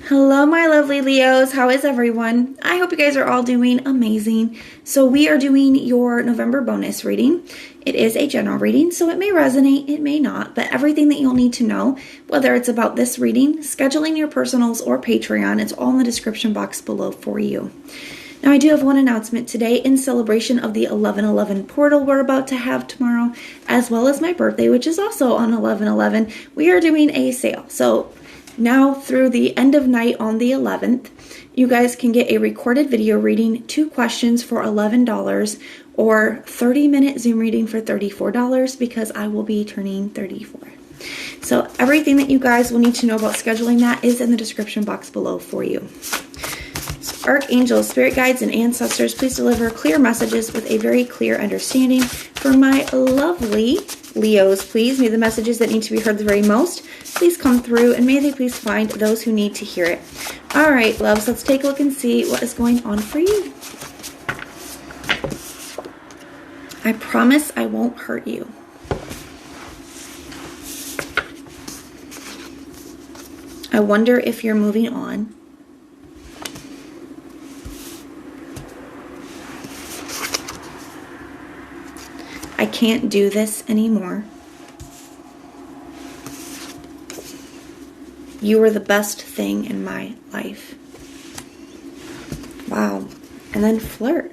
Hello, my lovely Leos. How is everyone? I hope you guys are all doing amazing. So we are doing your November bonus reading. It is a general reading, so it may resonate, it may not, but everything that you'll need to know, whether it's about this reading, scheduling your personals, or Patreon, it's all in the description box below for you. Now, I do have one announcement today in celebration of the 11/11 portal we're about to have tomorrow, as well as my birthday, which is also on 11/11. We are doing a sale. So now through the end of night on the 11th, you guys can get a recorded video reading, 2 questions for $11, or 30-minute Zoom reading for $34 because I will be turning 34. So everything that you guys will need to know about scheduling that is in the description box below for you. So archangels, spirit guides, and ancestors, please deliver clear messages with a very clear understanding for my lovely Leos, please. May the messages that need to be heard the very most please come through, and may they please find those who need to hear it. All right, loves, let's take a look and see what is going on for you. I promise I won't hurt you. I wonder if you're moving on. I can't do this anymore. You were the best thing in my life. Wow. And then flirt.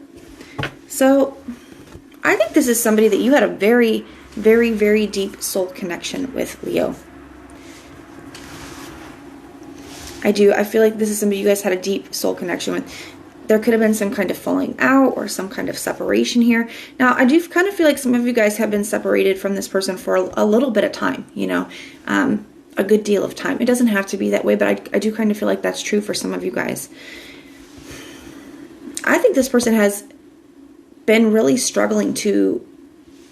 So I think this is somebody that you had a very, very, very deep soul connection with, Leo. I do. I feel like this is somebody you guys had a deep soul connection with. There could have been some kind of falling out or some kind of separation here. Now, I do kind of feel like some of you guys have been separated from this person for a little bit of time, you know, a good deal of time. It doesn't have to be that way, but I do kind of feel like that's true for some of you guys. I think this person has been really struggling to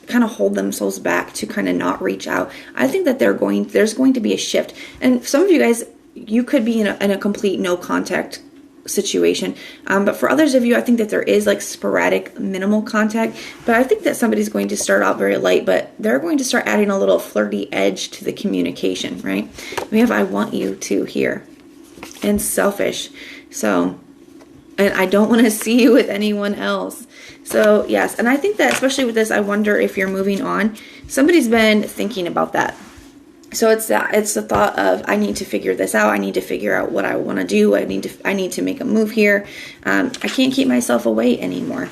kind of hold themselves back, to kind of not reach out. I think that there's going to be a shift. And some of you guys, you could be in a complete no contact situation, but for others of you, I think that there is like sporadic minimal contact. But I think that somebody's going to start out very light, but they're going to start adding a little flirty edge to the communication, right? We have I want you to here, and selfish. So, and I don't want to see you with anyone else. So yes, and I think that especially with this, I wonder if you're moving on. Somebody's been thinking about that. So it's the thought of, I need to figure this out. I need to figure out what I want to do. I need to make a move here. I can't keep myself away anymore.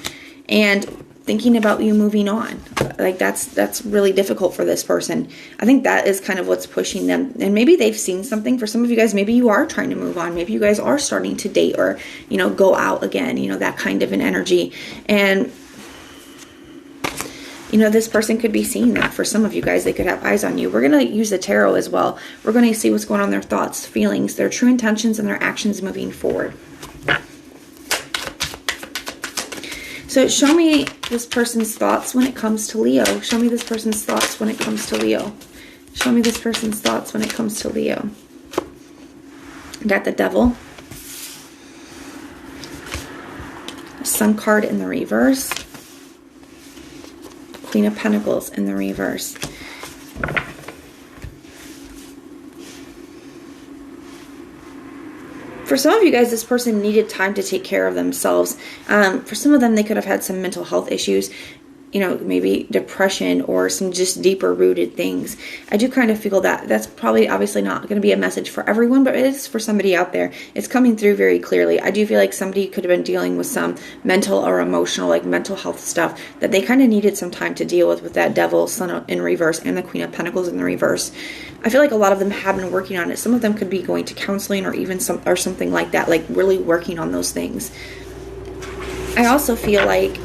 And thinking about you moving on, like that's really difficult for this person. I think that is kind of what's pushing them. And maybe they've seen something. For some of you guys, maybe you are trying to move on. Maybe you guys are starting to date or, you know, go out again, you know, that kind of an energy. And you know, this person could be seeing that. For some of you guys, they could have eyes on you. We're going to use the tarot as well. We're going to see what's going on in their thoughts, feelings, their true intentions, and their actions moving forward. So show me this person's thoughts when it comes to Leo. Show me this person's thoughts when it comes to Leo. Show me this person's thoughts when it comes to Leo. Got the Devil. Sun card in the reverse. Queen of Pentacles in the reverse. For some of you guys, this person needed time to take care of themselves. For some of them, they could have had some mental health issues. You know, maybe depression or some just deeper rooted things. I do kind of feel that that's probably obviously not going to be a message for everyone, but it is for somebody out there. It's coming through very clearly. I do feel like somebody could have been dealing with some mental or emotional, like mental health stuff that they kind of needed some time to deal with that Devil, Sun in reverse, and the Queen of Pentacles in the reverse. I feel like a lot of them have been working on it. Some of them could be going to counseling or even something like that, like really working on those things. I also feel like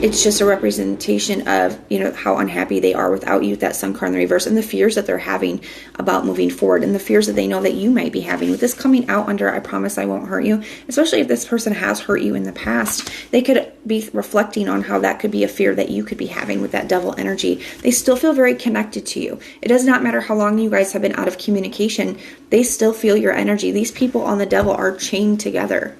it's just a representation of, you know, how unhappy they are without you, that Sun card in the reverse, and the fears that they're having about moving forward, and the fears that they know that you might be having. With this coming out under I promise I won't hurt you, especially if this person has hurt you in the past, they could be reflecting on how that could be a fear that you could be having with that Devil energy. They still feel very connected to you. It does not matter how long you guys have been out of communication. They still feel your energy. These people on the Devil are chained together.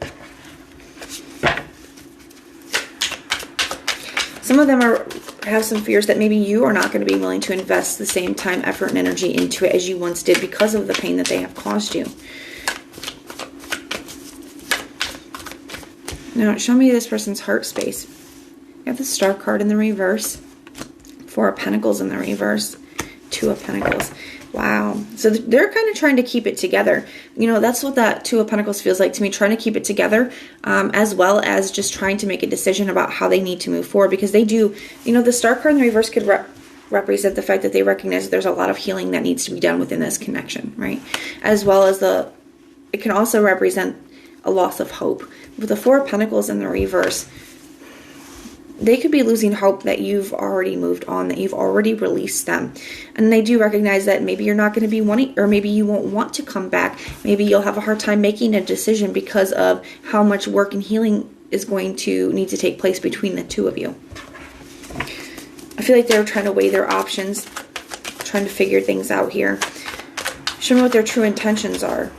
Some of them are have some fears that maybe you are not going to be willing to invest the same time, effort, and energy into it as you once did because of the pain that they have caused you. Now, show me this person's heart space. You have the Star card in the reverse, 4 of Pentacles in the reverse, 2 of Pentacles. Wow. So they're kind of trying to keep it together. You know, that's what that 2 of Pentacles feels like to me, trying to keep it together, as well as just trying to make a decision about how they need to move forward, because they do, you know, the Star card in the reverse could represent the fact that they recognize that there's a lot of healing that needs to be done within this connection, right? As well as it can also represent a loss of hope. With the 4 of Pentacles in the reverse, they could be losing hope that you've already moved on, that you've already released them. And they do recognize that maybe you're not going to be wanting, or maybe you won't want to come back. Maybe you'll have a hard time making a decision because of how much work and healing is going to need to take place between the 2 of you. I feel like they're trying to weigh their options, trying to figure things out here. Show me what their true intentions are.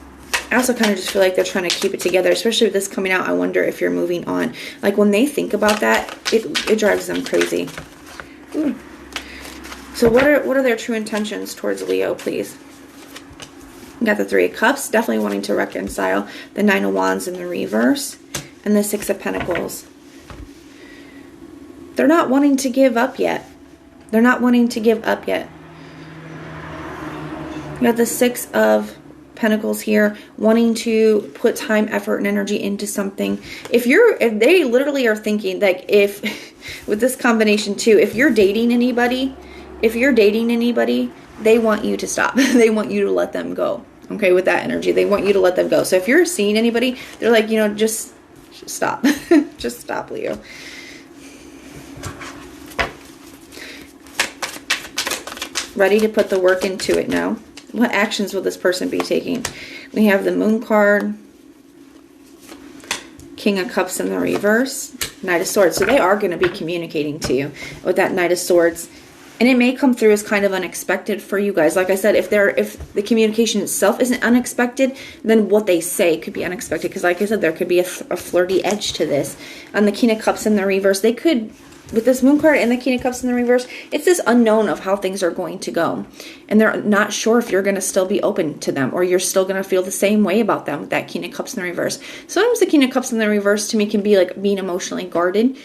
I also kind of just feel like they're trying to keep it together, especially with this coming out. I wonder if you're moving on. Like when they think about that, it drives them crazy. Ooh. So what are their true intentions towards Leo, please? You got the 3 of Cups, definitely wanting to reconcile. The 9 of Wands in the reverse, and the 6 of Pentacles. They're not wanting to give up yet. They're not wanting to give up yet. You got the 6 of Pentacles here, wanting to put time, effort, and energy into something. If they literally are thinking, like, if with this combination too, if you're dating anybody, they want you to stop. They want you to let them go. Okay, with that energy, they want you to let them go. So if you're seeing anybody, they're like, you know, just stop. Just stop, Leo. Ready to put the work into it now. What actions will this person be taking? We have the Moon card, King of Cups in the reverse, Knight of Swords. So they are going to be communicating to you with that Knight of Swords. And it may come through as kind of unexpected for you guys. Like I said, if the communication itself isn't unexpected, then what they say could be unexpected. Because like I said, there could be a flirty edge to this. On the King of Cups in the reverse, they could, with this Moon card and the King of Cups in the reverse, it's this unknown of how things are going to go. And they're not sure if you're going to still be open to them, or you're still going to feel the same way about them with that King of Cups in the reverse. Sometimes the King of Cups in the reverse to me can be like being emotionally guarded,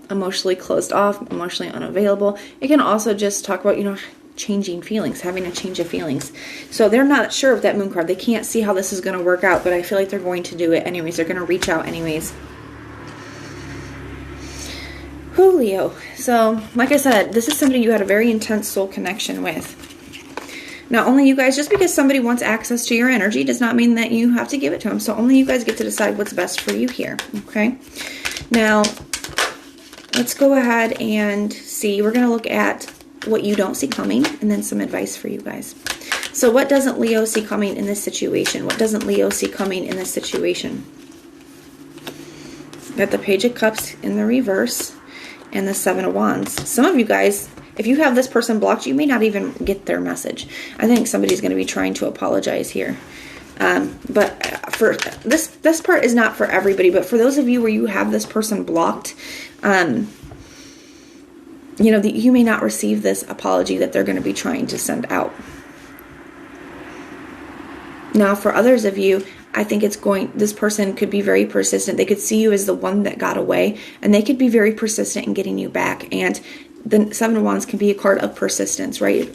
emotionally closed off, emotionally unavailable. It can also just talk about, you know, changing feelings, having a change of feelings. So they're not sure with that Moon card. They can't see how this is going to work out, but I feel like they're going to do it anyways. They're going to reach out anyways. Leo. So, like I said, this is somebody you had a very intense soul connection with. Not only you guys, just because somebody wants access to your energy does not mean that you have to give it to them. So only you guys get to decide what's best for you here. Okay. Now, let's go ahead and see. We're going to look at what you don't see coming and then some advice for you guys. So what doesn't Leo see coming in this situation? What doesn't Leo see coming in this situation? Got the Page of Cups in the reverse and the 7 of Wands. Some of you guys, if you have this person blocked, you may not even get their message. I think somebody's going to be trying to apologize here. But for this part is not for everybody, but for those of you where you have this person blocked, you know, you may not receive this apology that they're going to be trying to send out. Now, for others of you, I think this person could be very persistent. They could see you as the one that got away, and they could be very persistent in getting you back. And the 7 of Wands can be a card of persistence, right?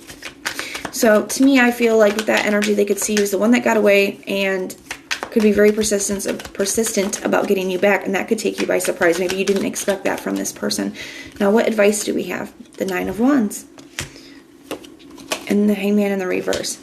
So to me, I feel like with that energy, they could see you as the one that got away and could be very persistent about getting you back, and that could take you by surprise. Maybe you didn't expect that from this person. Now, what advice do we have? The 9 of Wands and the Hangman in the reverse.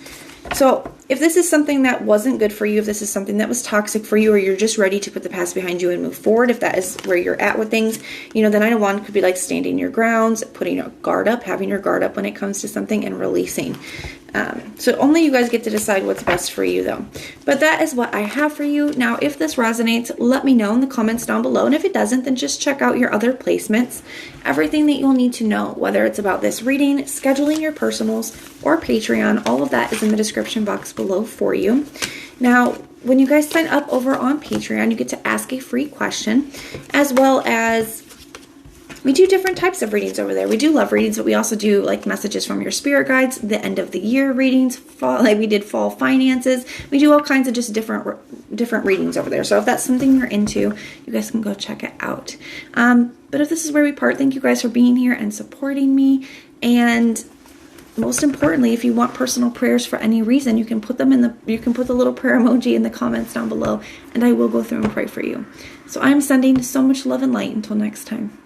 So if this is something that wasn't good for you, if this is something that was toxic for you, or you're just ready to put the past behind you and move forward, if that is where you're at with things, you know, the 9 of Wands could be like standing your grounds, putting your guard up, having your guard up when it comes to something, and releasing. So only you guys get to decide what's best for you, though. But that is what I have for you. Now, if this resonates, let me know in the comments down below. And if it doesn't, then just check out your other placements. Everything that you'll need to know, whether it's about this reading, scheduling your personals, or Patreon, all of that is in the description box below for you. Now, when you guys sign up over on Patreon, you get to ask a free question, as well as We do different types of readings over there. We do love readings, but we also do like messages from your spirit guides, the end of the year readings, fall, like we did fall finances. We do all kinds of just different readings over there. So if that's something you're into, you guys can go check it out. But if this is where we part, thank you guys for being here and supporting me. And most importantly, if you want personal prayers for any reason, you can put them you can put the little prayer emoji in the comments down below, and I will go through and pray for you. So I'm sending so much love and light until next time.